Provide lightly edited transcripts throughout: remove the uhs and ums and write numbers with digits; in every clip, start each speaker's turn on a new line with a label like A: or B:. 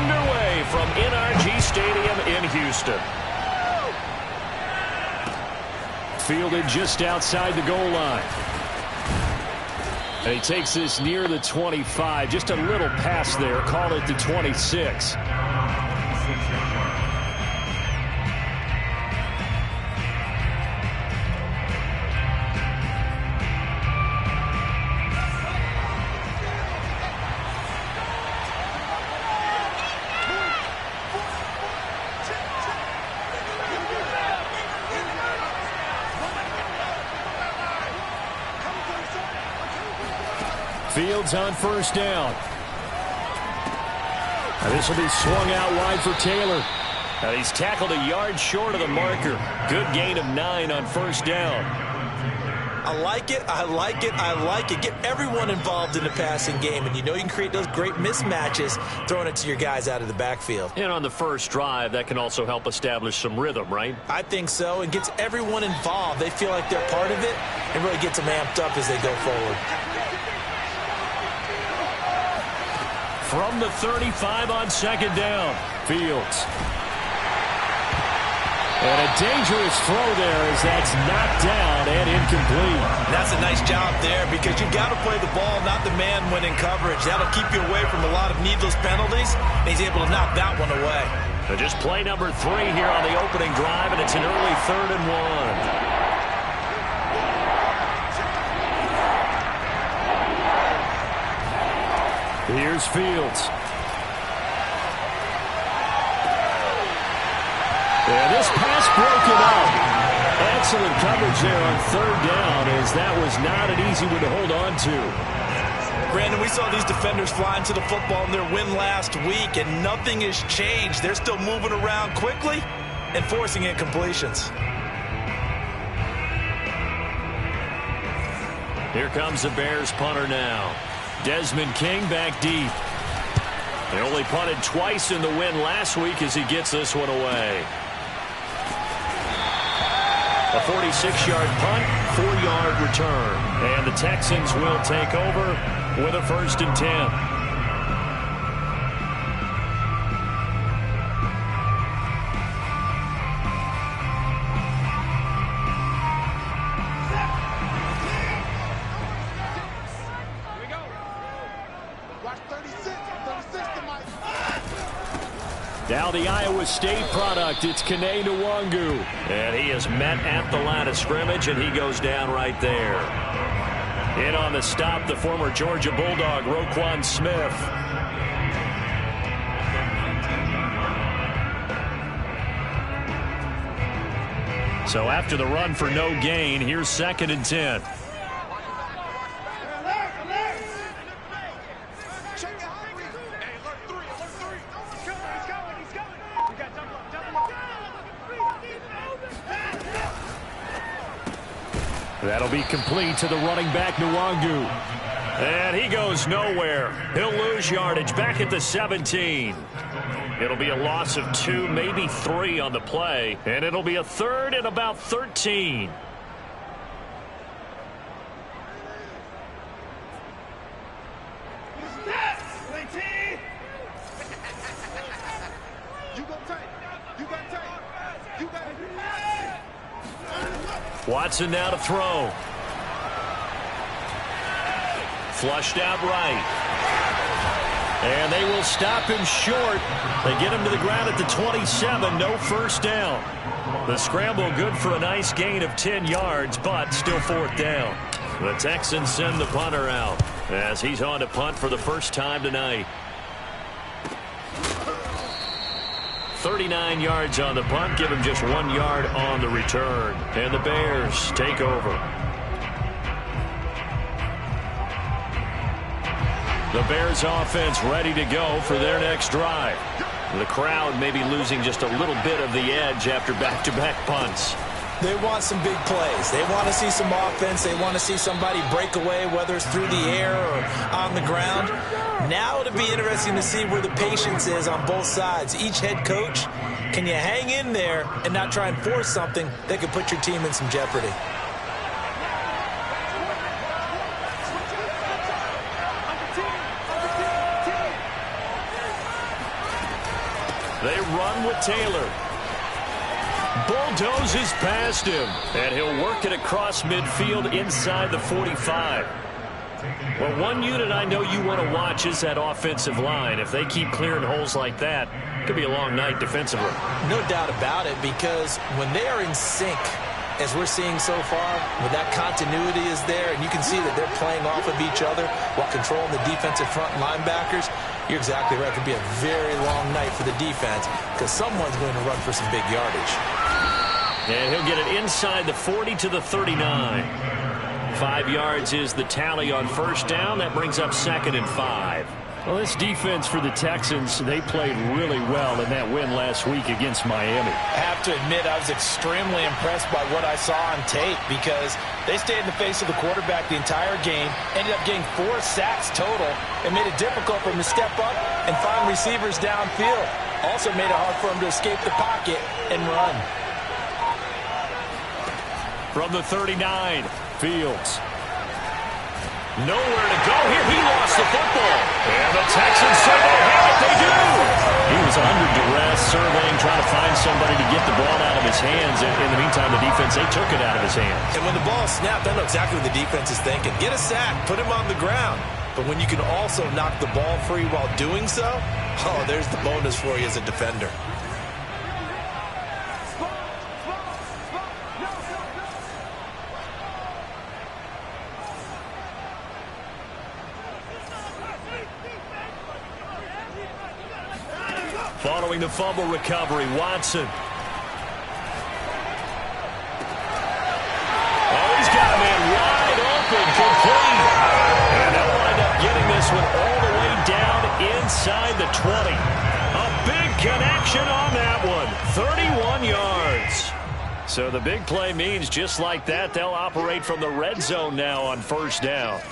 A: underway from NRG Stadium in Houston. Fielded just outside the goal line. And he takes this near the 25. Just a little pass there. Call it the 26. Fields on first down. This will be swung out wide for Taylor. He's tackled a yard short of the marker. Good gain of 9 on first down.
B: I like it, I like it, I like it. Get everyone involved in the passing game, and you know you can create those great mismatches throwing it to your guys out of the backfield.
A: And on the first drive, that can also help establish some rhythm, right?
B: I think so, and gets everyone involved. They feel like they're part of it, and really gets them amped up as they go forward.
A: From the 35 on second down, Fields. And a dangerous throw there as that's knocked down and incomplete.
B: That's a nice job there because you've got to play the ball, not the man when in coverage. That'll keep you away from a lot of needless penalties, and he's able to knock that one away.
A: So just play number 3 here on the opening drive, and it's an early 3rd and 1. Here's Fields. And this pass broken up. Excellent coverage there on 3rd down, as that was not an easy one to hold on to.
B: Brandon, we saw these defenders flying to the football in their win last week, and nothing has changed. They're still moving around quickly and forcing incompletions.
A: Here comes the Bears punter now. Desmond King back deep. They only punted twice in the win last week as he gets this one away. A 46-yard punt, 4-yard return. And the Texans will take over with a 1st and 10. Now the Iowa State product, it's Kene Nwangu. And he is met at the line of scrimmage, and he goes down right there. In on the stop, the former Georgia Bulldog, Roquan Smith. So after the run for no gain, here's 2nd and 10. That'll be complete to the running back, Nwangu. And he goes nowhere. He'll lose yardage back at the 17. It'll be a loss of 2, maybe 3 on the play. And it'll be a 3rd and about 13. Watson now to throw. Flushed out right. And they will stop him short. They get him to the ground at the 27. No first down. The scramble good for a nice gain of 10 yards, but still 4th down. The Texans send the punter out as he's on to punt for the first time tonight. 39 yards on the punt, give him just 1 yard on the return. And the Bears take over. The Bears offense ready to go for their next drive. The crowd may be losing just a little bit of the edge after back-to-back punts.
B: They want some big plays. They want to see some offense. They want to see somebody break away, whether it's through the air or on the ground. Now it'll be interesting to see where the patience is on both sides. Each head coach, can you hang in there and not try and force something that could put your team in some jeopardy?
A: They run with Taylor. Bulldozes past him, and he'll work it across midfield inside the 45. Well, one unit I know you want to watch is that offensive line. If they keep clearing holes like that, it could be a long night defensively.
B: No doubt about it, because when they are in sync, as we're seeing so far, when that continuity is there, and you can see that they're playing off of each other while controlling the defensive front linebackers, you're exactly right. It could be a very long night for the defense because someone's going to run for some big yardage.
A: And he'll get it inside the 40 to the 39. 5 yards is the tally on first down. That brings up 2nd and 5. Well, this defense for the Texans, they played really well in that win last week against Miami.
C: I have to admit, I was extremely impressed by what I saw on tape because they stayed in the face of the quarterback the entire game, ended up getting 4 sacks total, and made it difficult for him to step up and find receivers downfield. Also made it hard for him to escape the pocket and run.
A: From the 39, Fields. Nowhere to go here. He lost the football. And the Texans say they have it. They do. He was under duress, surveying, trying to find somebody to get the ball out of his hands. In the meantime, the defense, they took it out of his hands.
B: And when the ball snapped, I know exactly what the defense is thinking. Get a sack, put him on the ground. But when you can also knock the ball free while doing so, oh, there's the bonus for you as a defender.
A: Following the fumble recovery, Watson. Oh, he's got a man wide open, complete. And they'll wind up getting this one all the way down inside the 20. A big connection on that one, 31 yards. So the big play means just like that, they'll operate from the red zone now on first down.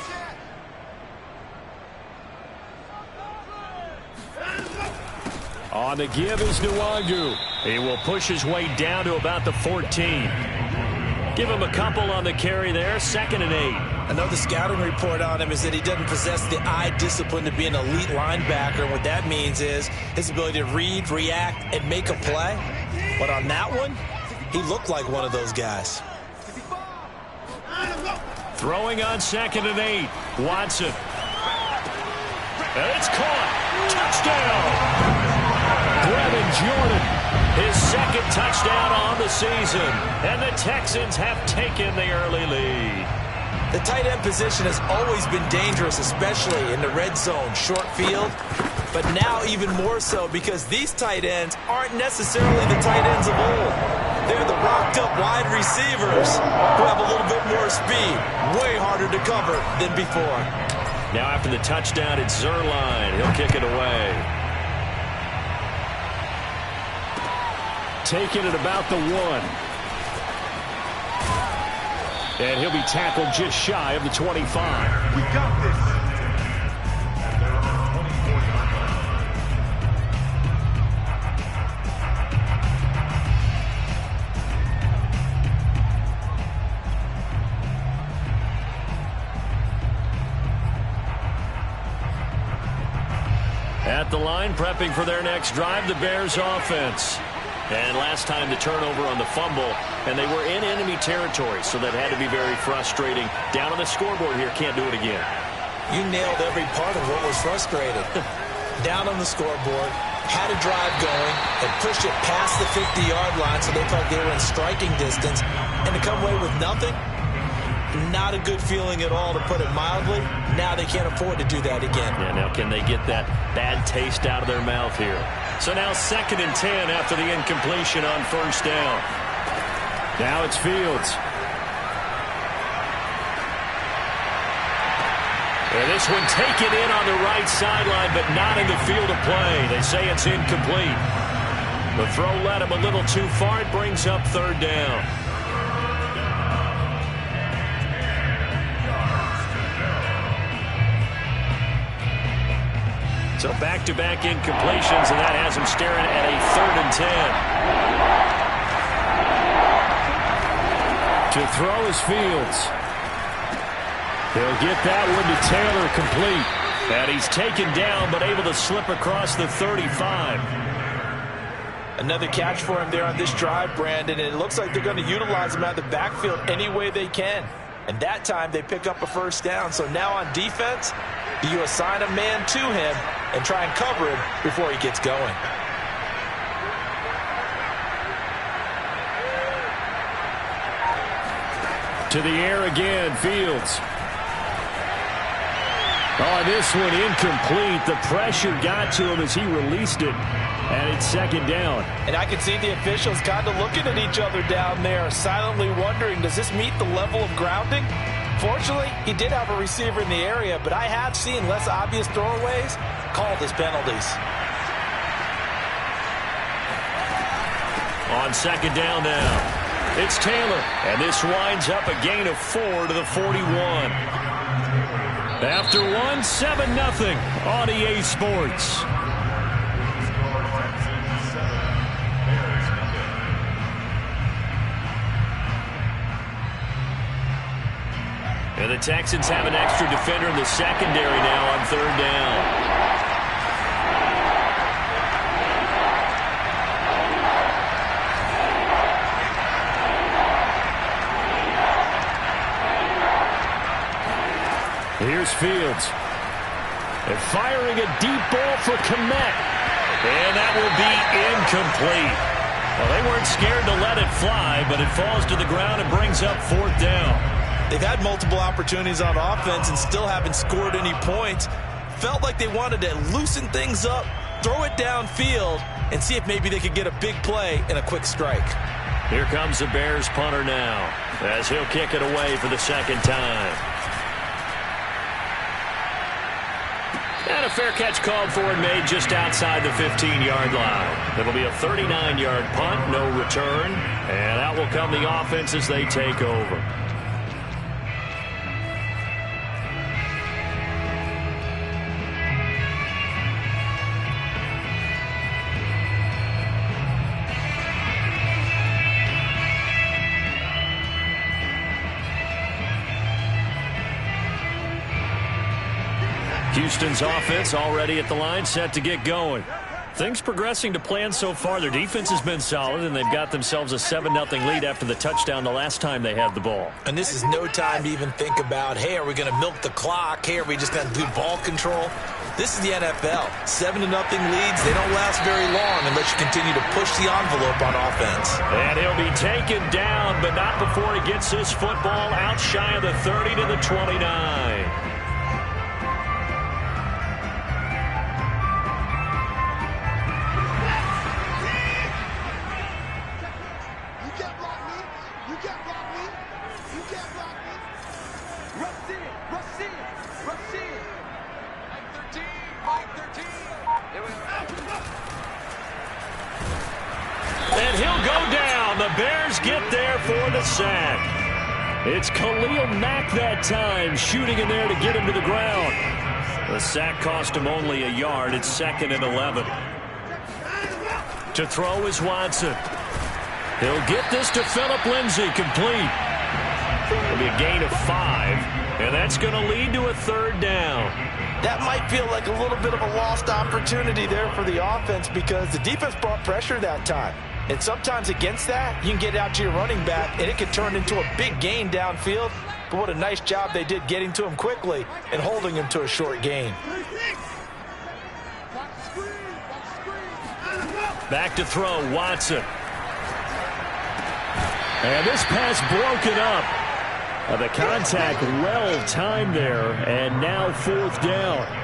A: On the give is Nwangu. He will push his way down to about the 14. Give him a couple on the carry there. 2nd and 8.
B: I know the scouting report on him is that he doesn't possess the eye discipline to be an elite linebacker. What that means is his ability to read, react, and make a play. But on that one, he looked like one of those guys.
A: Throwing on 2nd and 8. Watson. And it's caught. Touchdown. Jordan, his 2nd touchdown on the season, and the Texans have taken the early lead.
B: The tight end position has always been dangerous, especially in the red zone, short field, but now even more so because these tight ends aren't necessarily the tight ends of old. They're the rocked-up wide receivers who have a little bit more speed, way harder to cover than before.
A: Now after the touchdown, it's Zerline. He'll kick it away. Taking it about the 1. And he'll be tackled just shy of the 25.
D: We got this.
A: At the line, prepping for their next drive, the Bears offense. And last time the turnover on the fumble, and they were in enemy territory, so that had to be very frustrating. Down on the scoreboard here, can't do it again.
B: You nailed every part of what was frustrating. Down on the scoreboard, had a drive going, and pushed it past the 50-yard line so they felt they were in striking distance, and to come away with nothing, not a good feeling at all, to put it mildly. Now they can't afford to do that again.
A: Yeah, now can they get that bad taste out of their mouth here? So now 2nd and 10 after the incompletion on first down. Now it's Fields. And this one taken in on the right sideline, but not in the field of play. They say it's incomplete. The throw led him a little too far. It brings up 3rd down. So back-to-back incompletions, and that has him staring at a 3rd and 10. To throw is Fields. He'll get that one to Taylor, complete. And he's taken down, but able to slip across the 35.
C: Another catch for him there on this drive, Brandon, and it looks like they're going to utilize him out of the backfield any way they can. And that time they pick up a first down. So now on defense, you assign a man to him and try and cover him before he gets going.
A: To the air again, Fields. Oh, this one incomplete. The pressure got to him as he released it, and it's second down.
C: And I can see the officials kind of looking at each other down there, silently wondering, does this meet the level of grounding? Fortunately, he did have a receiver in the area, but I have seen less obvious throwaways called as penalties.
A: On second down now, it's Taylor, and this winds up a gain of 4 to the 41. After one, 7-0 on EA Sports. And the Texans have an extra defender in the secondary now on third down. Here's Fields. And firing a deep ball for Kmet. And that will be incomplete. Well, they weren't scared to let it fly, but it falls to the ground and brings up fourth down.
B: They've had multiple opportunities on offense and still haven't scored any points. Felt like they wanted to loosen things up, throw it downfield, and see if maybe they could get a big play and a quick strike.
A: Here comes the Bears punter now, as he'll kick it away for the second time. And a fair catch called for and made just outside the 15-yard line. It'll be a 39-yard punt, no return, and out will come the offense as they take over. Houston's offense already at the line, set to get going. Things progressing to plan so far. Their defense has been solid, and they've got themselves a 7-0 lead after the touchdown the last time they had the ball.
B: And this is no time to even think about, hey, are we going to milk the clock? Hey, are we just going to do ball control? This is the NFL. 7-0 leads, they don't last very long unless you continue to push the envelope on offense.
A: And he'll be taken down, but not before he gets his football out shy of the 30 to the 29. And he'll go down. The Bears get there for the sack. It's Khalil Mack that time, shooting in there to get him to the ground. The sack cost him only a yard. It's 2nd and 11. To throw is Watson. He'll get this to Phillip Lindsay, complete. It'll be a gain of 5, and that's going to lead to a third down.
C: That might feel like a little bit of a lost opportunity there for the offense because the defense brought pressure that time. And sometimes against that, you can get out to your running back, and it can turn into a big gain downfield. But what a nice job they did getting to him quickly and holding him to a short gain.
A: Back to throw, Watson. And this pass broken up. The contact well timed there, and now fourth down.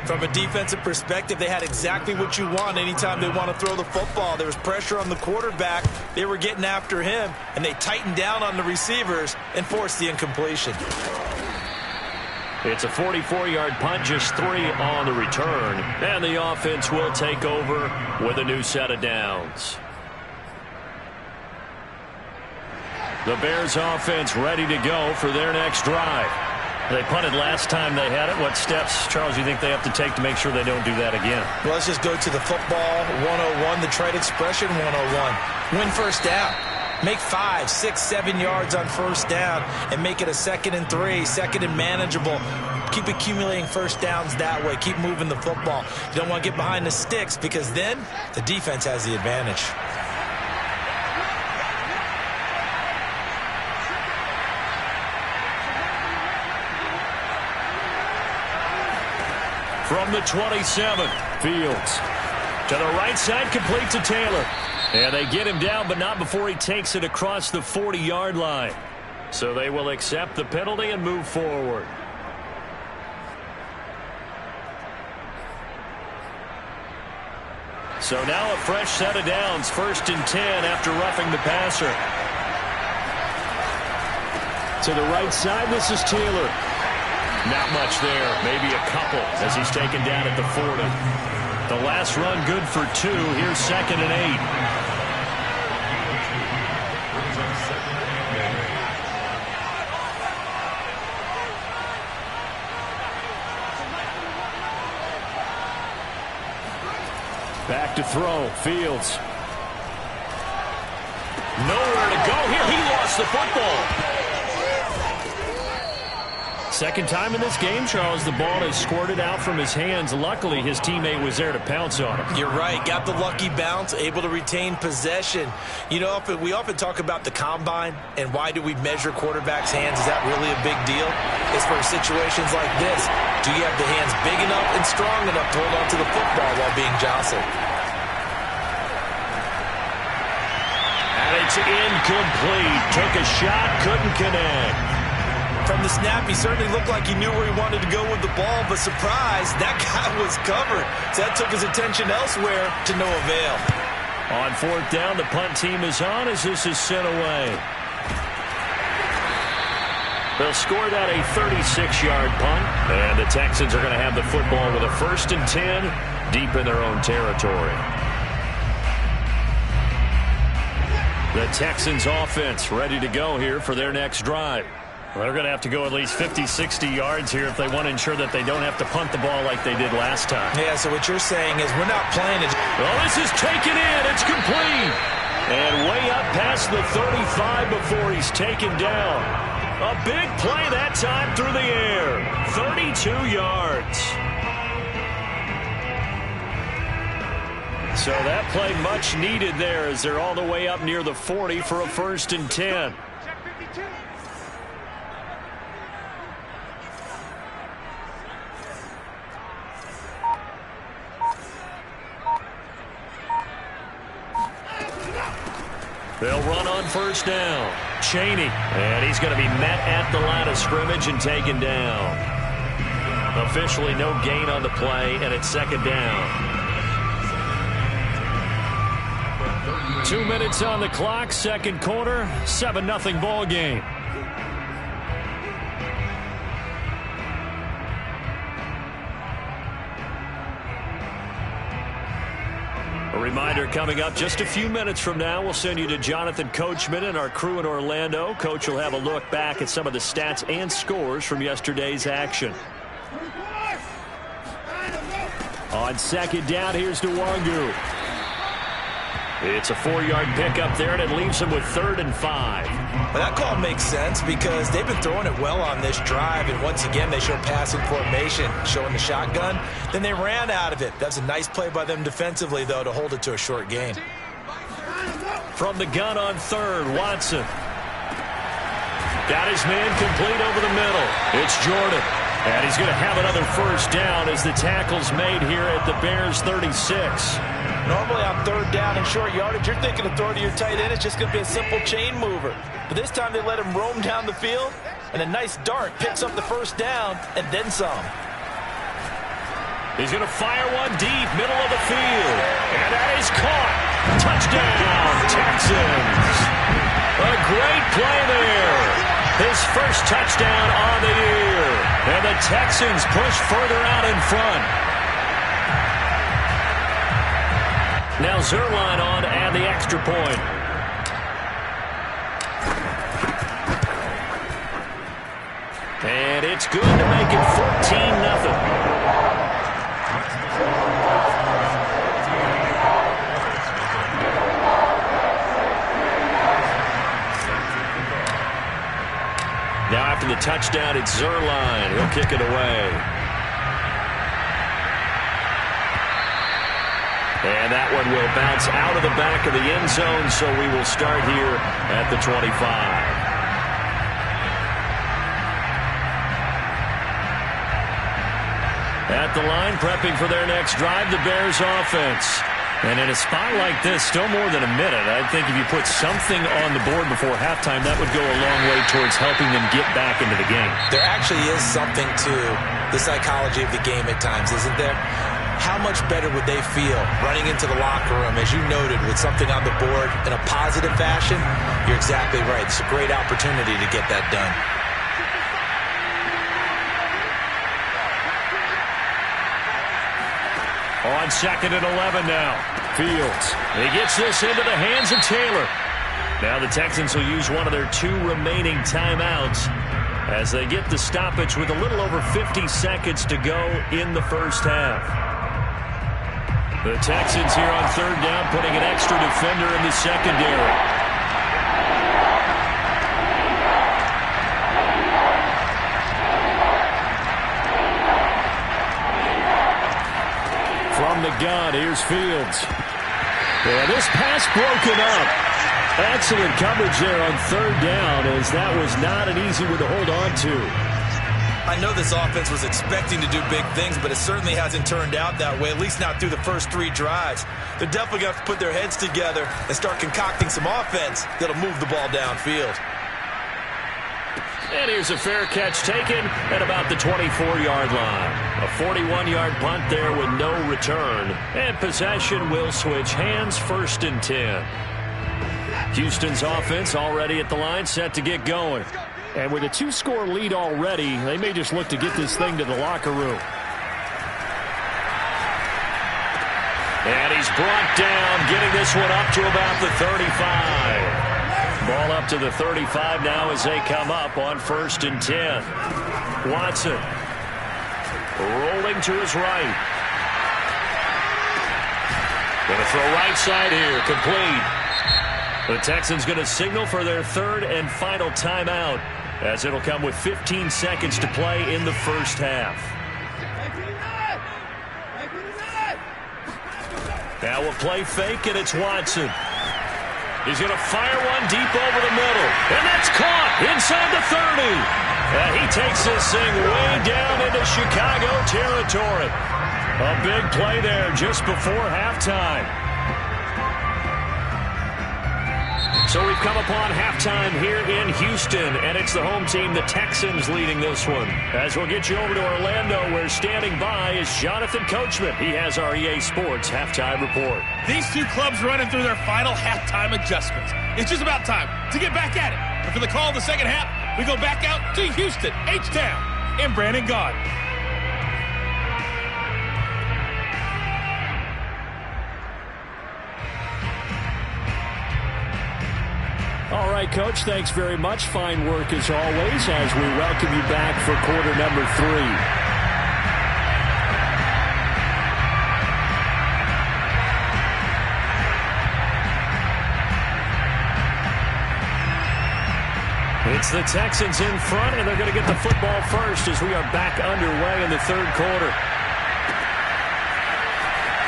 B: From a defensive perspective, they had exactly what you want anytime they want to throw the football. There was pressure on the quarterback. They were getting after him, and they tightened down on the receivers and forced the incompletion.
A: It's a 44-yard punt, just 3 on the return. And the offense will take over with a new set of downs. The Bears offense ready to go for their next drive. They punted last time they had it. What steps, Charles, you think they have to take to make sure they don't do that again?
B: Well, let's just go to the football 101, the trade expression 101. Win first down. Make 5, 6, 7 yards on first down and make it a 2nd and 3, 2nd and manageable. Keep accumulating first downs that way. Keep moving the football. You don't want to get behind the sticks because then the defense has the advantage.
A: From the 27, Fields to the right side, complete to Taylor. And they get him down, but not before he takes it across the 40-yard line. So they will accept the penalty and move forward. So now a fresh set of downs, 1st and 10 after roughing the passer. To the right side, this is Taylor. Not much there, maybe a couple as he's taken down at the 40. The last run good for 2. Here's 2nd and 8. Back to throw, Fields. Nowhere to go here. He lost the football. Second time in this game, Charles, the ball has squirted out from his hands. Luckily, his teammate was there to pounce on him.
B: You're right. Got the lucky bounce, able to retain possession. You know, we often talk about the combine and why do we measure quarterbacks' hands. Is that really a big deal? It's for situations like this. Do you have the hands big enough and strong enough to hold on to the football while being jostled?
A: And it's incomplete. Took a shot, couldn't connect.
B: From the snap, he certainly looked like he knew where he wanted to go with the ball, but surprise, that guy was covered. So that took his attention elsewhere to no avail.
A: On 4th down, the punt team is on as this is sent away. They'll score that a 36-yard punt, and the Texans are going to have the football with a 1st and 10 deep in their own territory. The Texans offense ready to go here for their next drive. Well, they're going to have to go at least 50, 60 yards here if they want to ensure that they don't have to punt the ball like they did last time.
B: Yeah, so what you're saying is we're not playing it.
A: Well, this is taken in. It's complete. And way up past the 35 before he's taken down. A big play that time through the air. 32 yards. So that play much needed there as they're all the way up near the 40 for a 1st and 10. They'll run on 1st down. Chaney, and he's going to be met at the line of scrimmage and taken down. Officially no gain on the play, and it's 2nd down. 2 minutes on the clock, 2nd quarter, 7-0 ball game. A reminder coming up just a few minutes from now, we'll send you to Jonathan Coachman and our crew in Orlando. Coach will have a look back at some of the stats and scores from yesterday's action. On 2nd down, here's Nwangu. It's a 4-yard pickup there, and it leaves him with 3rd and 5.
B: Well, that call makes sense because they've been throwing it well on this drive, and once again they show passing formation, showing the shotgun. Then they ran out of it. That's a nice play by them defensively, though, to hold it to a short gain.
A: From the gun on 3rd, Watson. Got his man complete over the middle. It's Jordan. And he's going to have another 1st down as the tackle's made here at the Bears' 36.
C: Normally on 3rd down and short yardage, you're thinking of throwing to your tight end. It's just going to be a simple chain mover. But this time they let him roam down the field, and a nice dart picks up the 1st down and then some.
A: He's going to fire one deep, middle of the field. And that is caught. Touchdown, Texans. A great play there. His first touchdown on the year. And the Texans push further out in front. Now Zerline on and the extra point. And it's good to make it 14-0. Now after the touchdown. It's Zuerlein. He'll kick it away. And that one will bounce out of the back of the end zone, so we will start here at the 25. At the line, prepping for their next drive, the Bears offense. And in a spot like this, still more than a minute, I think if you put something on the board before halftime, that would go a long way towards helping them get back into the game.
B: There actually is something to the psychology of the game at times, isn't there? How much better would they feel running into the locker room, as you noted, with something on the board in a positive fashion? You're exactly right. It's a great opportunity to get that done.
A: On 2nd and 11 now. Fields. He gets this into the hands of Taylor. Now the Texans will use one of their 2 remaining timeouts as they get the stoppage with a little over 50 seconds to go in the first half. The Texans here on 3rd down, putting an extra defender in the secondary. From the gun, here's Fields. And this pass broken up. Excellent coverage there on 3rd down, as that was not an easy one to hold on to.
B: I know this offense was expecting to do big things, but it certainly hasn't turned out that way, at least not through the first 3 drives. They're definitely going to have to put their heads together and start concocting some offense that'll move the ball downfield.
A: And here's a fair catch taken at about the 24-yard line. A 41-yard punt there with no return. And possession will switch hands, 1st and 10. Houston's offense already at the line, set to get going. And with a 2-score lead already, they may just look to get this thing to the locker room. And he's brought down, getting this one up to about the 35. Ball up to the 35 now as they come up on 1st and 10. Watson rolling to his right. Going to throw right side here, complete. The Texans going to signal for their 3rd and final timeout, as it'll come with 15 seconds to play in the first half. Now we'll play fake, and it's Watson. He's going to fire one deep over the middle, and that's caught inside the 30. And he takes this thing way down into Chicago territory. A big play there just before halftime. So we've come upon halftime here in Houston, and it's the home team, the Texans, leading this one. As we'll get you over to Orlando, where standing by is Jonathan Coachman. He has our EA Sports halftime report.
D: These 2 clubs running through their final halftime adjustments. It's just about time to get back at it. And for the call of the second half, we go back out to Houston, H-Town, and Brandon Gaudin.
A: All right, Coach, thanks very much. Fine work as always as we welcome you back for quarter number 3. It's the Texans in front, and they're going to get the football first as we are back underway in the 3rd quarter.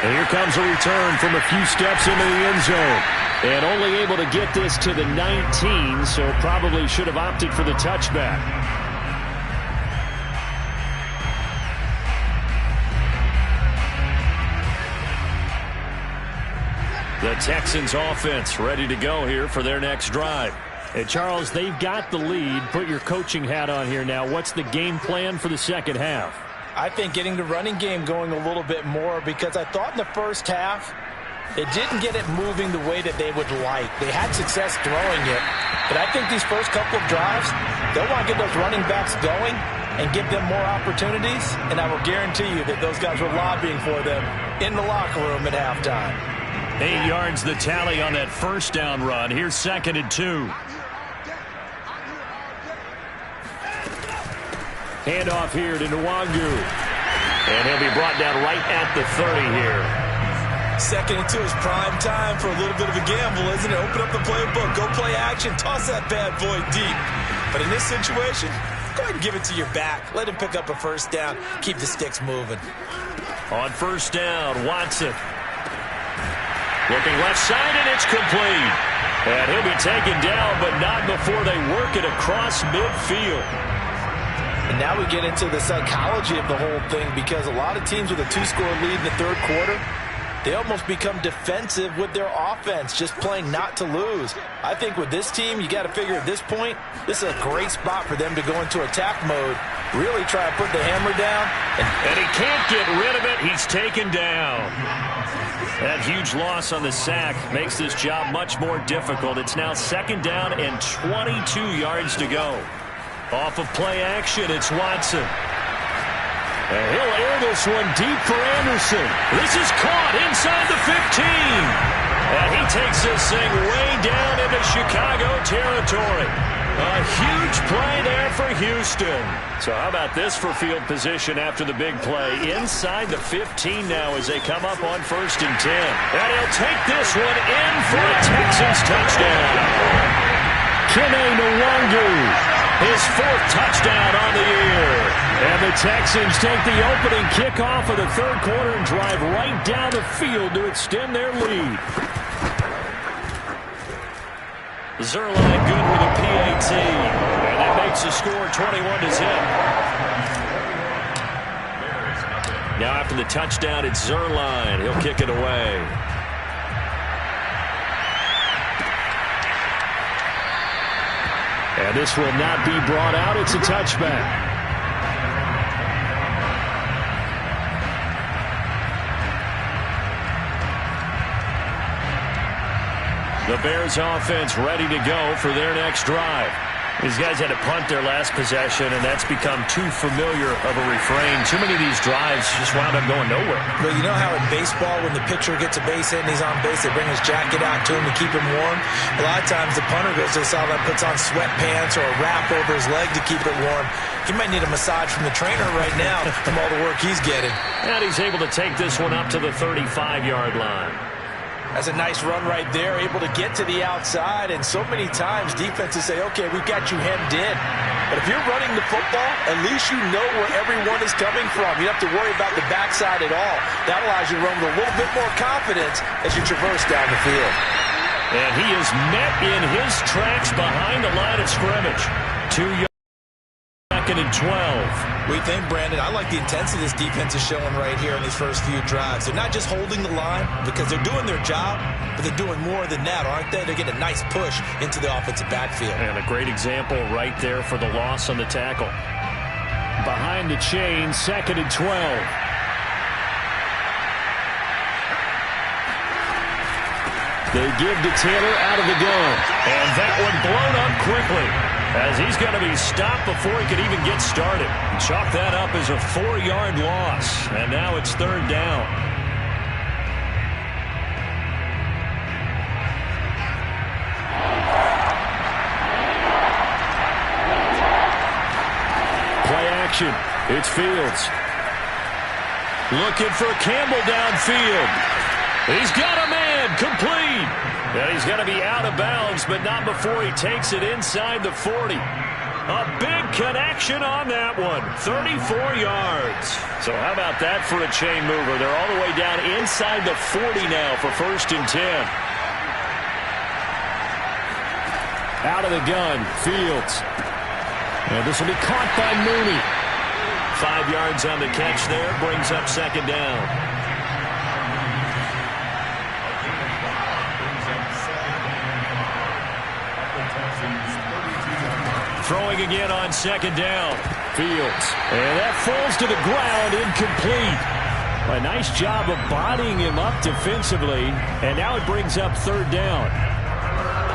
A: And here comes a return from a few steps into the end zone. And only able to get this to the 19, so probably should have opted for the touchback. The Texans offense ready to go here for their next drive. And Charles, they've got the lead. Put your coaching hat on here now. What's the game plan for the second half?
C: I think getting the running game going a little bit more, because I thought in the first half they didn't get it moving the way that they would like. They had success throwing it, but I think these first couple of drives, they'll want to get those running backs going and give them more opportunities, and I will guarantee you that those guys were lobbying for them in the locker room at halftime.
A: 8 yards the tally on that first down run. Here's 2nd and 2. Handoff here to Nwangu. And he'll be brought down right at the 30 here.
B: 2nd and 2 is prime time for a little bit of a gamble, isn't it? Open up the playbook, go play action, toss that bad boy deep. But in this situation, Go ahead and give it to your back. Let him pick up a first down. Keep the sticks moving.
A: On first down, Watson. Looking left side, and it's complete. And he'll be taken down, but not before they work it across midfield.
C: And now we get into the psychology of the whole thing, because a lot of teams with a 2-score lead in the third quarter, they almost become defensive with their offense, just playing not to lose. I think with this team, you got to figure at this point, this is a great spot for them to go into attack mode, really try to put the hammer down.
A: And he can't get rid of it. He's taken down. That huge loss on the sack makes this job much more difficult. It's now second down and 22 yards to go. Off of play action, it's Watson. And he'll air this one deep for Anderson. This is caught inside the 15. And he takes this thing way down into Chicago territory. A huge play there for Houston. So how about this for field position after the big play? Inside the 15 now as they come up on 1st and 10. And he'll take this one in for a Texans touchdown. Kene Nwangu, his 4th touchdown on the year. And the Texans take the opening kickoff of the third quarter and drive right down the field to extend their lead. Zerline good with a PAT. And it makes the score 21-0. Now after the touchdown, it's Zerline. He'll kick it away. And this will not be brought out. It's a touchback. The Bears offense ready to go for their next drive. These guys had to punt their last possession, and that's become too familiar of a refrain. Too many of these drives just wound up going nowhere.
B: Well, you know how in baseball, when the pitcher gets a base hit and he's on base, they bring his jacket out to him to keep him warm? A lot of times the punter goes to the sideline, puts on sweatpants or a wrap over his leg to keep it warm. He might need a massage from the trainer right now from all the work he's getting.
A: And he's able to take this one up to the 35-yard line.
C: That's a nice run right there, able to get to the outside. And so many times defenses say, okay, we've got you hemmed in. But if you're running the football, at least you know where everyone is coming from. You don't have to worry about the backside at all. That allows you to run with a little bit more confidence as you traverse down the field.
A: And he is met in his tracks behind the line of scrimmage. 2 yards. Second and 12.
B: We think, Brandon, I like the intensity this defense is showing right here in these first few drives. They're not just holding the line because they're doing their job, but they're doing more than that, aren't they? They're getting a nice push into the offensive backfield.
A: And a great example right there for the loss on the tackle. Behind the chain, second and 12. They give to Taylor out of the gun. And that one blown up quickly, as he's going to be stopped before he could even get started. Chalk that up as a 4-yard loss. And now it's third down. Play action. It's Fields. Looking for Campbell downfield. He's got a man, complete. And he's going to be out of bounds, but not before he takes it inside the 40. A big connection on that one, 34 yards. So how about that for a chain mover? They're all the way down inside the 40 now for 1st and 10. Out of the gun, Fields. And this will be caught by Mooney. 5 yards on the catch there, brings up second down. Throwing again on second down. Fields. And that falls to the ground, incomplete. A nice job of bodying him up defensively. And now it brings up third down.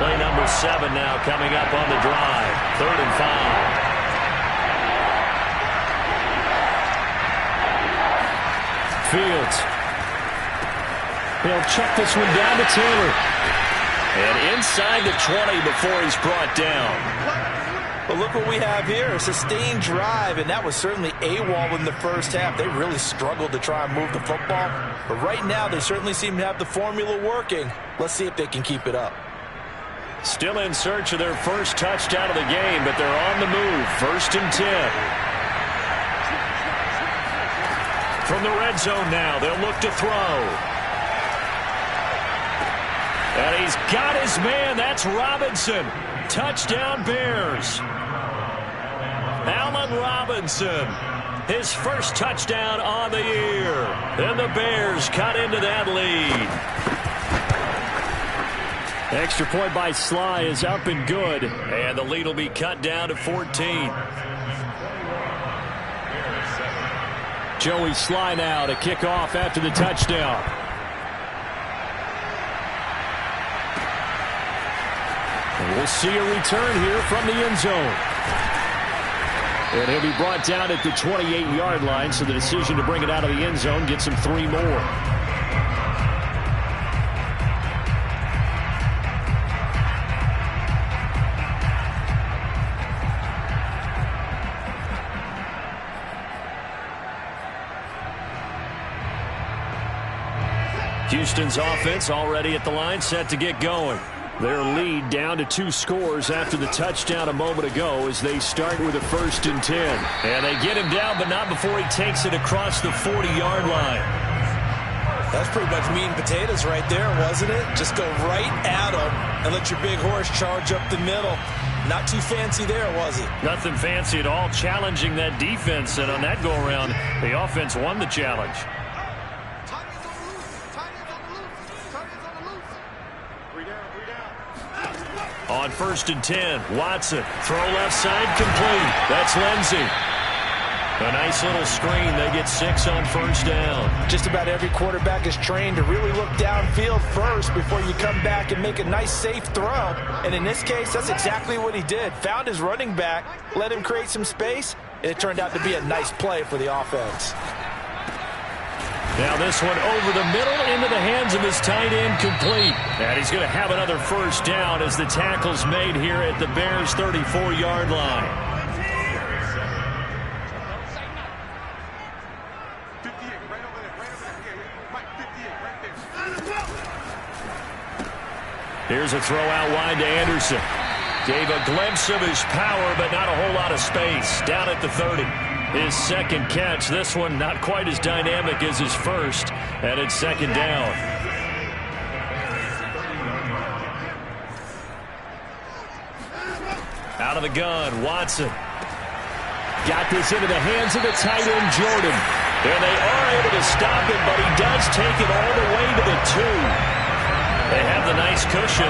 A: Play number 7 now coming up on the drive. 3rd and 5. Fields. He'll check this one down to Taylor. And inside the 20 before he's brought down.
C: But look what we have here, a sustained drive, and that was certainly AWOL in the first half. They really struggled to try and move the football. But right now, they certainly seem to have the formula working. Let's see if they can keep it up.
A: Still in search of their first touchdown of the game, but they're on the move. 1st and 10. From the red zone now, they'll look to throw. And he's got his man. That's Robinson. Touchdown, Bears. Allen Robinson, his first touchdown on the year. And the Bears cut into that lead. Extra point by Sly is up and good. And the lead will be cut down to 14. Joey Sly now to kick off after the touchdown. And we'll see a return here from the end zone. And he'll be brought down at the 28-yard line, so the decision to bring it out of the end zone gets him 3 more. Houston's offense already at the line, set to get going. Their lead down to 2 scores after the touchdown a moment ago as they start with a 1st and 10. And they get him down, but not before he takes it across the 40-yard line.
B: That's pretty much meat and potatoes right there, wasn't it? Just go right at him and let your big horse charge up the middle. Not too fancy there, was it?
A: Nothing fancy at all, challenging that defense. And on that go-around, the offense won the challenge. On 1st and 10, Watson, throw left side, complete. That's Lindsey. A nice little screen. They get 6 on 1st down.
C: Just about every quarterback is trained to really look downfield first before you come back and make a nice, safe throw. And in this case, that's exactly what he did. Found his running back, let him create some space, and it turned out to be a nice play for the offense.
A: Now this one over the middle into the hands of his tight end, complete. And he's going to have another 1st down as the tackle's made here at the Bears' 34-yard line. Here's a throw out wide to Anderson. Gave a glimpse of his power, but not a whole lot of space. Down at the 30. His 2nd catch. This one not quite as dynamic as his first. And it's 2nd down. Out of the gun, Watson. Got this into the hands of the tight end, Jordan. And they are able to stop him, but he does take it all the way to the 2. They have the nice cushion.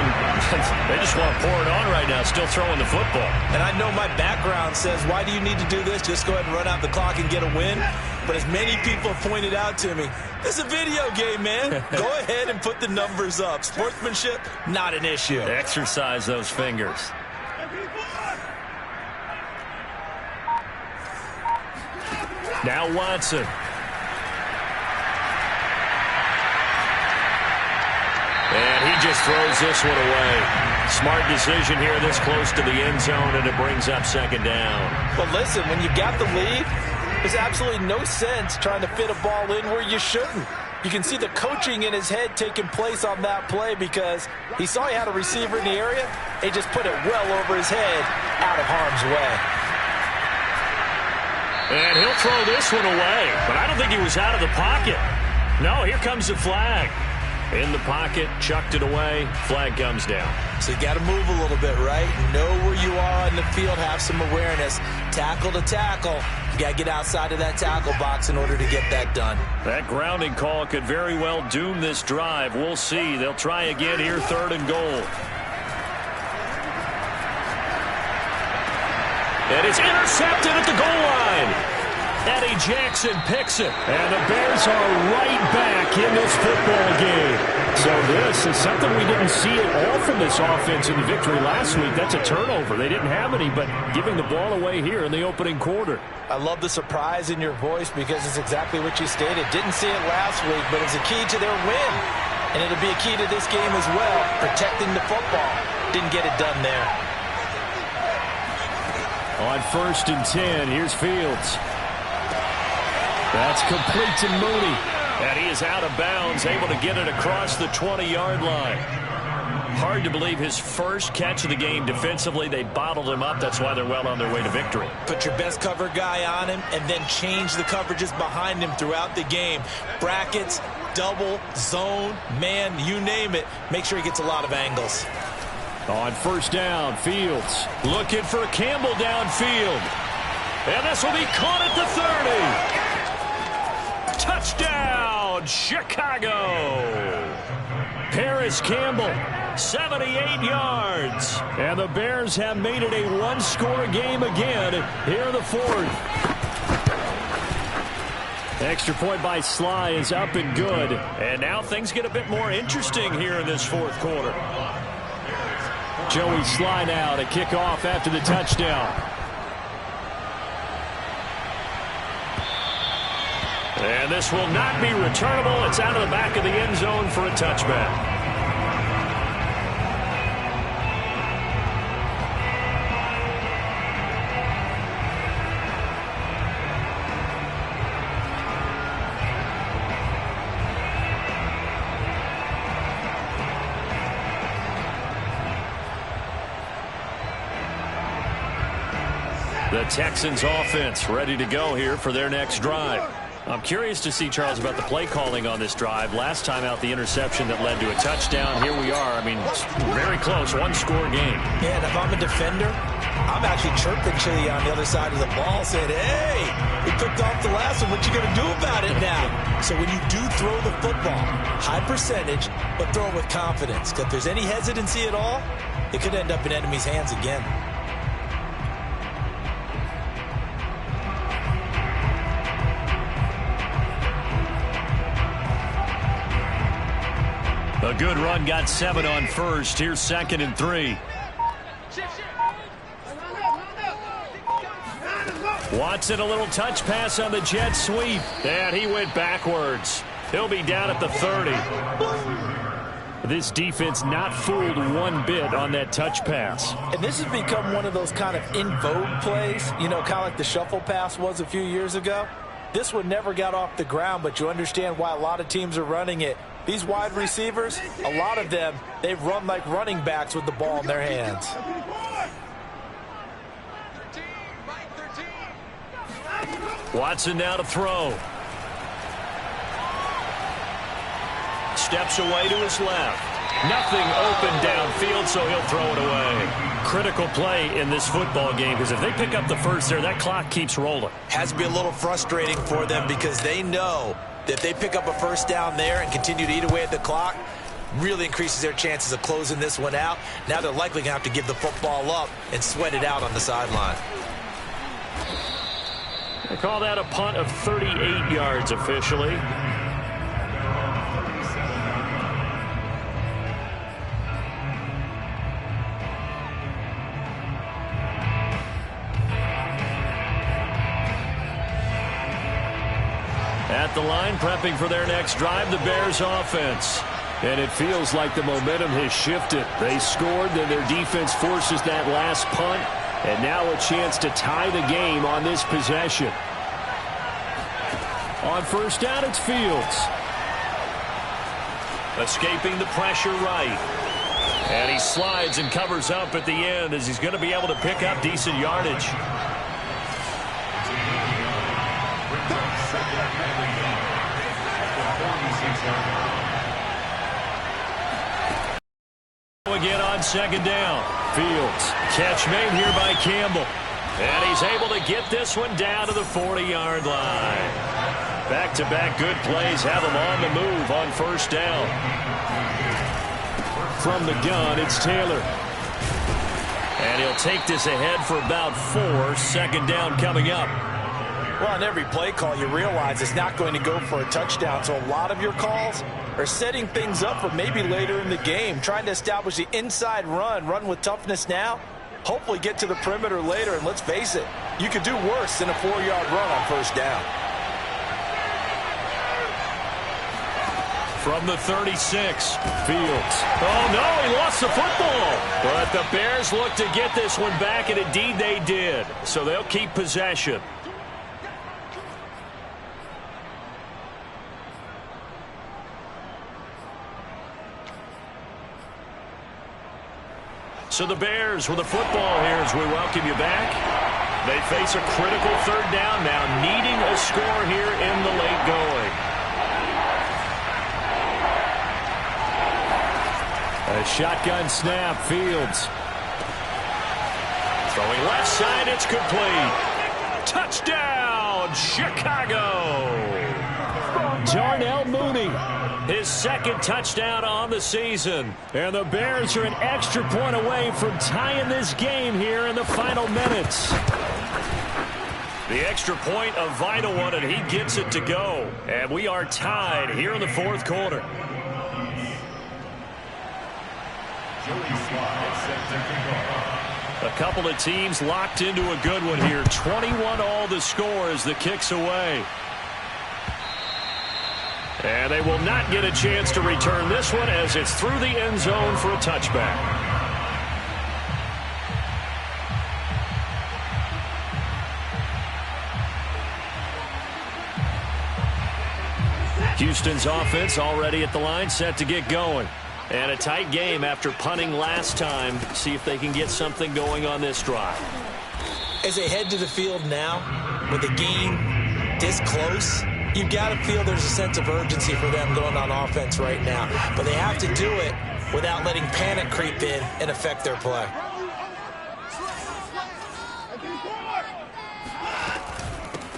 A: They just want to pour it on right now, still throwing the football.
B: And I know my background says, why do you need to do this? Just go ahead and run out the clock and get a win. But as many people have pointed out to me, this is a video game, man. Go ahead and put the numbers up. Sportsmanship, not an issue.
A: Exercise those fingers. Now Watson. And he just throws this one away. Smart decision here this close to the end zone, and it brings up 2nd down.
C: But listen, when you got the lead, there's absolutely no sense trying to fit a ball in where you shouldn't. You can see the coaching in his head taking place on that play because he saw he had a receiver in the area. He just put it well over his head, out of harm's way.
A: And he'll throw this one away, but I don't think he was out of the pocket. No, here comes the flag. In the pocket, chucked it away, flag comes down.
B: So you got to move a little bit, right? Know where you are in the field, have some awareness. Tackle to tackle. You got to get outside of that tackle box in order to get that done.
A: That grounding call could very well doom this drive. We'll see. They'll try again here, 3rd and goal. And it's intercepted at the goal line. Eddie Jackson picks it. And the Bears are right back in this football game. So this is something we didn't see at all from this offense in the victory last week. That's a turnover. They didn't have any, but giving the ball away here in the opening quarter.
C: I love the surprise in your voice because it's exactly what you stated. Didn't see it last week, but it's a key to their win. And it'll be a key to this game as well, protecting the football. Didn't get it done there.
A: On 1st and 10, here's Fields. That's complete to Mooney. And he is out of bounds, able to get it across the 20-yard line. Hard to believe his first catch of the game defensively. They bottled him up. That's why they're well on their way to victory.
B: Put your best cover guy on him and then change the coverages behind him throughout the game. Brackets, double, zone, man, you name it. Make sure he gets a lot of angles.
A: On first down, Fields looking for Campbell downfield. And this will be caught at the 30. Touchdown, Chicago. Paris Campbell, 78 yards. And the Bears have made it a one-score game again here in the fourth. Extra point by Sly is up and good. And now things get a bit more interesting here in this fourth quarter. Joey Sly now to kick off after the touchdown. And this will not be returnable. It's out of the back of the end zone for a touchback. The Texans offense ready to go here for their next drive. I'm curious to see, Charles, about the play calling on this drive. Last time out, the interception that led to a touchdown. Here we are. I mean, very close, one-score game.
B: Yeah, and if I'm a defender, I'm actually chirping Chili on the other side of the ball, saying, hey, we picked off the last one. What you going to do about it now? So when you do throw the football, high percentage, but throw it with confidence. Because if there's any hesitancy at all, it could end up in enemy's hands again.
A: A good run, got 7 on first. Here's 2nd and 3. Watson, a little touch pass on the jet sweep. And he went backwards. He'll be down at the 30. This defense not fooled one bit on that touch pass.
B: And this has become one of those kind of in vogue plays, you know, kind of like the shuffle pass was a few years ago. This one never got off the ground, but you understand why a lot of teams are running it. These wide receivers, a lot of them, they run like running backs with the ball in their hands.
A: Watson now to throw. Steps away to his left. Nothing open downfield, so he'll throw it away. Critical play in this football game, because if they pick up the first there, that clock keeps rolling.
B: Has to be a little frustrating for them because they know that if they pick up a first down there and continue to eat away at the clock, really increases their chances of closing this one out. Now they're likely going to have to give the football up and sweat it out on the sideline.
A: They call that a punt of 38 yards officially. At the line, prepping for their next drive, the Bears offense. And it feels like the momentum has shifted. They scored, then their defense forces that last punt. And now a chance to tie the game on this possession. On first down, it's Fields. Escaping the pressure right. And he slides and covers up at the end as he's going to be able to pick up decent yardage. Again on second down. Fields. Catch made here by Campbell. And he's able to get this one down to the 40-yard line. Back-to-back good plays have him on the move on first down. From the gun, it's Taylor. And he'll take this ahead for about 4. Second down coming up.
B: Well, on every play call, you realize it's not going to go for a touchdown. So a lot of your calls are setting things up for maybe later in the game, trying to establish the inside run with toughness now, hopefully get to the perimeter later. And let's face it, you could do worse than a 4-yard run on first down.
A: From the 36, Fields. Oh, no, he lost the football. But the Bears look to get this one back, and indeed they did. So they'll keep possession. So the Bears with a football here as we welcome you back. They face a critical third down now, needing a score here in the late going. A shotgun snap, Fields. Throwing left side, it's complete. Touchdown, Chicago. Darnell Mooney, his second touchdown on the season. And the Bears are an extra point away from tying this game here in the final minutes. The extra point, a vital one, and he gets it to go. And we are tied here in the fourth quarter. A couple of teams locked into a good one here. 21 all the score as the kick's away. And they will not get a chance to return this one as it's through the end zone for a touchback. Houston's offense already at the line, set to get going. And a tight game after punting last time. See if they can get something going on this drive.
B: As they head to the field now, with the game this close, you've got to feel there's a sense of urgency for them going on offense right now. But they have to do it without letting panic creep in and affect their play.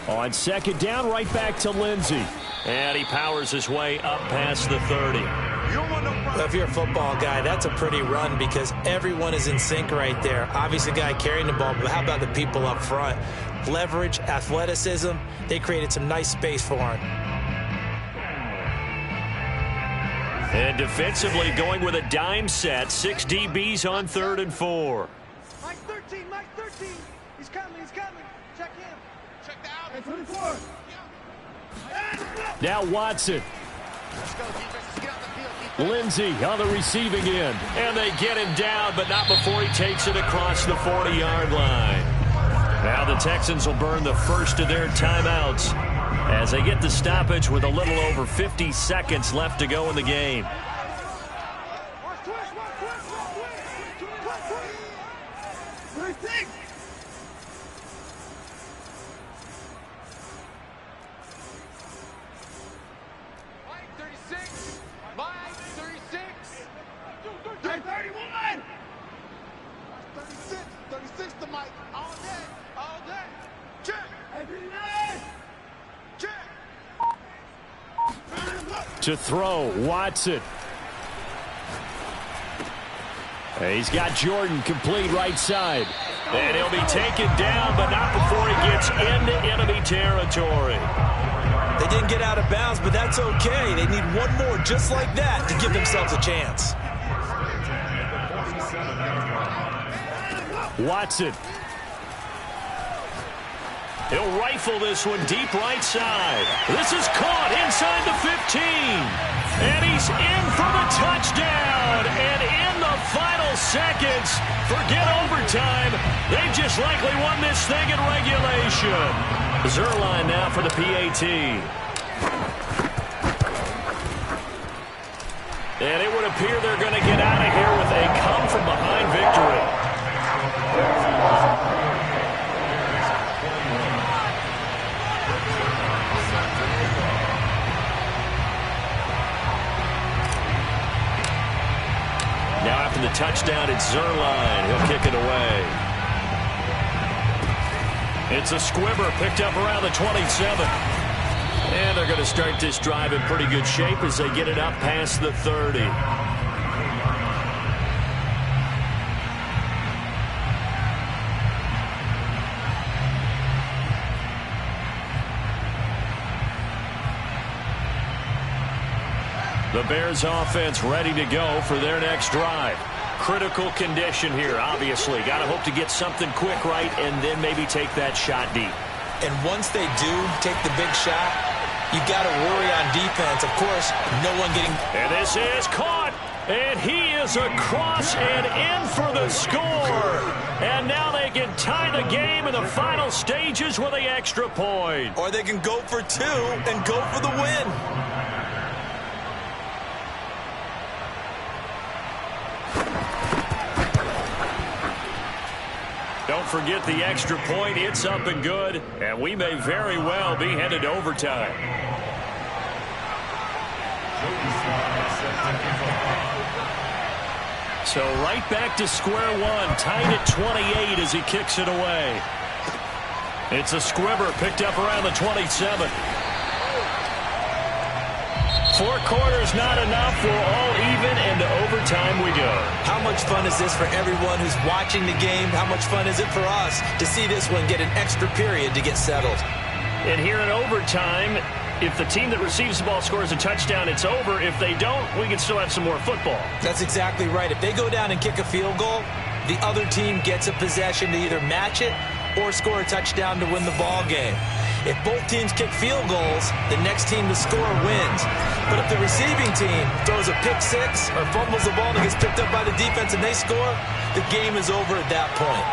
A: On second down, right back to Lindsey. And he powers his way up past the 30.
B: Well, if you're a football guy, that's a pretty run because everyone is in sync right there. Obviously, the guy carrying the ball, but how about the people up front? Leverage, athleticism, they created some nice space for him.
A: And defensively going with a dime set, 6 DBs on 3rd and 4.
E: Mike 13, Mike 13. He's coming. Check him. Check the out. 24.
A: Now Watson. Lindsey on the receiving end. And they get him down, but not before he takes it across the 40-yard line. Now the Texans will burn the first of their timeouts as they get the stoppage with a little over 50 seconds left to go in the game. To throw, Watson. He's got Jordan complete right side. And he'll be taken down, but not before he gets into enemy territory.
B: They didn't get out of bounds, but that's okay. They need one more just like that to give themselves a chance.
A: Watson. He'll rifle this one deep right side. This is caught inside the 15. And he's in for the touchdown. And in the final seconds, forget overtime. They just likely won this thing in regulation. Zerline now for the PAT. And it would appear they're going to get out of here with a come-from-behind victory. Now after the touchdown, it's Zerline. He'll kick it away. It's a squibber picked up around the 27. And they're going to start this drive in pretty good shape as they get it up past the 30. The Bears offense ready to go for their next drive. Critical condition here, obviously. Got to hope to get something quick right and then maybe take that shot deep.
B: And once they do take the big shot, you got to worry on defense. Of course, no one getting...
A: And this is caught. And he is across and in for the score. And now they can tie the game in the final stages with the extra point.
B: Or they can go for two and go for the win.
A: forget the extra point. It's up and good, and we may very well be headed to overtime. So right back to square one, tied at 28 as he kicks it away. It's a squibber picked up around the 27. 4 quarters not enough. We're all even, and to overtime we go.
B: How much fun is this for everyone who's watching the game? How much fun is it for us to see this one get an extra period to get settled?
A: And here in overtime, if the team that receives the ball scores a touchdown, it's over. If they don't, we can still have some more football.
B: That's exactly right. If they go down and kick a field goal, the other team gets a possession to either match it or score a touchdown to win the ball game. If both teams kick field goals, the next team to score wins. But if the receiving team throws a pick six or fumbles the ball and gets picked up by the defense and they score, the game is over at that point.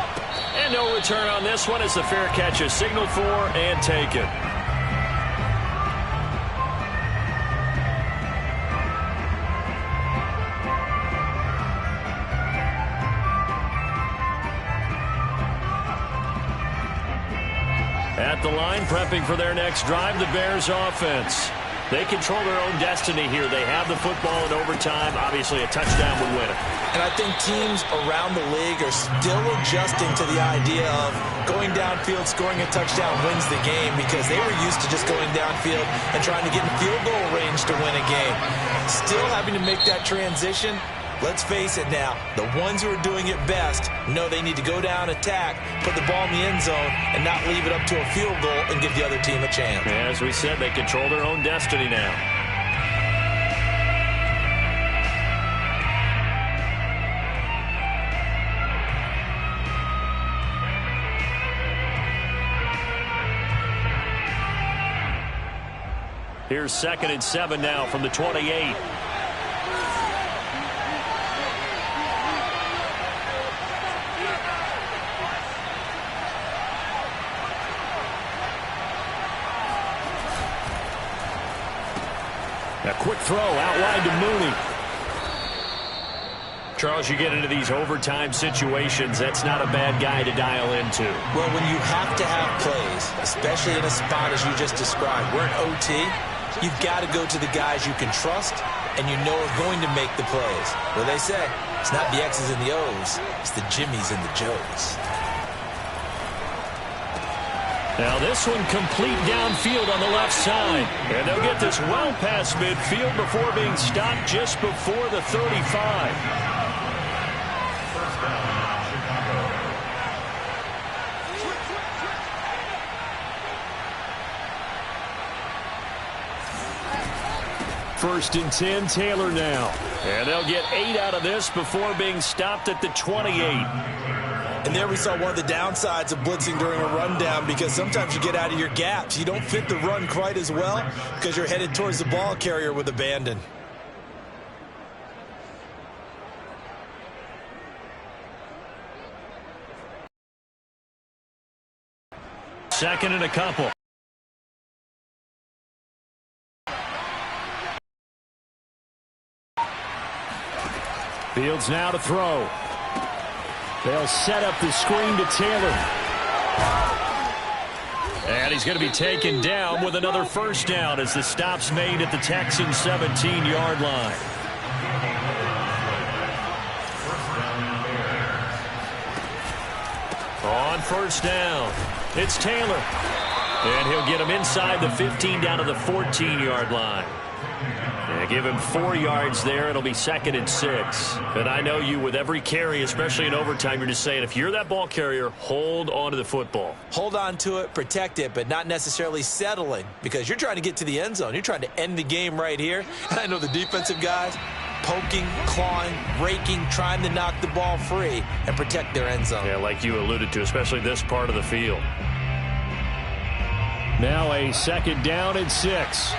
A: And no return on this one as the fair catch is signaled for and taken. At the line, prepping for their next drive, the Bears offense. They control their own destiny here. They have the football in overtime. Obviously, a touchdown would win it.
B: And I think teams around the league are still adjusting to the idea of going downfield, scoring a touchdown wins the game, because they were used to just going downfield and trying to get in field goal range to win a game. Still having to make that transition. Let's face it now, the ones who are doing it best know they need to go down, attack, put the ball in the end zone, and not leave it up to a field goal and give the other team a chance.
A: As we said, they control their own destiny now. Here's 2nd and 7 now from the 28. A quick throw out wide to Mooney. Charles, you get into these overtime situations, that's not a bad guy to dial into.
B: Well, when you have to have plays, especially in a spot as you just described, we're in OT, you've got to go to the guys you can trust and you know are going to make the plays. Well, they say, it's not the X's and the O's, it's the Jimmies and the Joes.
A: Now this one complete downfield on the left side. And they'll get this well past midfield before being stopped just before the 35. First and 10, Taylor now. And they'll get 8 out of this before being stopped at the 28.
B: And there we saw one of the downsides of blitzing during a rundown, because sometimes you get out of your gaps. You don't fit the run quite as well because you're headed towards the ball carrier with abandon.
A: Second and a couple. Fields now to throw. They'll set up the screen to Taylor. And he's going to be taken down with another first down as the stop's made at the Texans' 17-yard line. On first down, it's Taylor. And he'll get him inside the 15 down to the 14-yard line. And give him 4 yards there. It'll be 2nd and 6. And I know you, with every carry, especially in overtime, you're just saying, if you're that ball carrier, hold on to the football.
B: Hold on to it, protect it, but not necessarily settling, because you're trying to get to the end zone. You're trying to end the game right here. And I know the defensive guys poking, clawing, raking, trying to knock the ball free and protect their end zone.
A: Yeah, like you alluded to, especially this part of the field. Now a 2nd down and 6.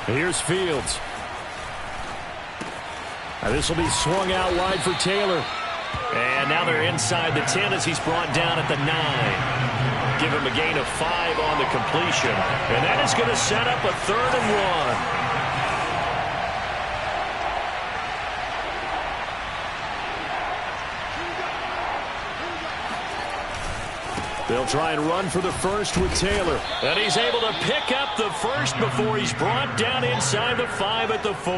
A: Here's Fields. Now this will be swung out wide for Taylor. And now they're inside the 10 as he's brought down at the 9. Give him a gain of 5 on the completion. And that is going to set up a 3rd and 1. They'll try and run for the first with Taylor. And he's able to pick up the first before he's brought down inside the 5 at the 4.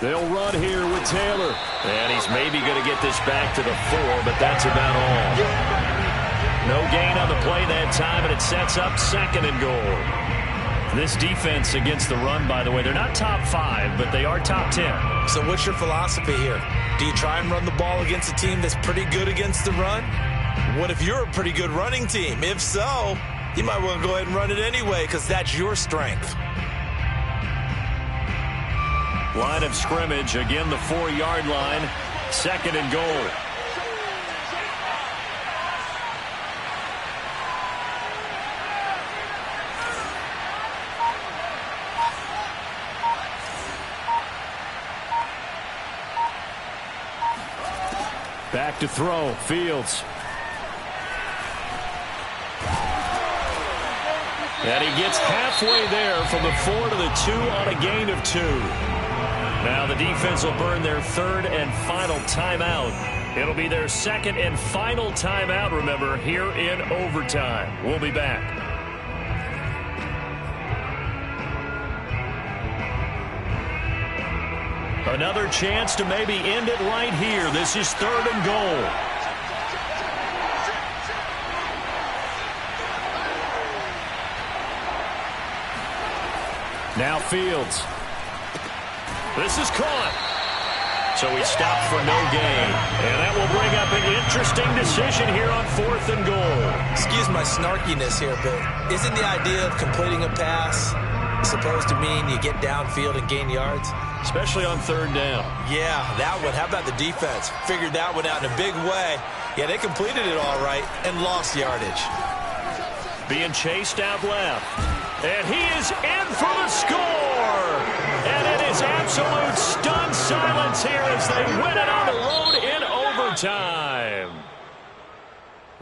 A: They'll run here with Taylor. And he's maybe going to get this back to the 4, but that's about all. No gain on the play that time, and it sets up 2nd and goal. This defense against the run, by the way, they're not top 5, but they are top 10.
B: So what's your philosophy here? Do you try and run the ball against a team that's pretty good against the run? What if you're a pretty good running team? If so, you might want to go ahead and run it anyway because that's your strength.
A: Line of scrimmage, again the 4-yard line, 2nd and goal. Back to throw, Fields. And he gets halfway there from the 4 to the 2 on a gain of 2. Now the defense will burn their 3rd and final timeout. It'll be their 2nd and final timeout, remember, here in overtime. We'll be back. Another chance to maybe end it right here. This is 3rd and goal. Now Fields. This is caught. So he stopped for no gain. And that will bring up an interesting decision here on 4th and goal.
B: Excuse my snarkiness here, but isn't the idea of completing a pass supposed to mean you get downfield and gain yards?
A: Especially on 3rd down.
B: Yeah, that one. How about the defense? Figured that one out in a big way. Yeah, they completed it all right and lost yardage.
A: Being chased out left. And he is in for the score. And it is absolute stunned silence here as they win it on the road in overtime.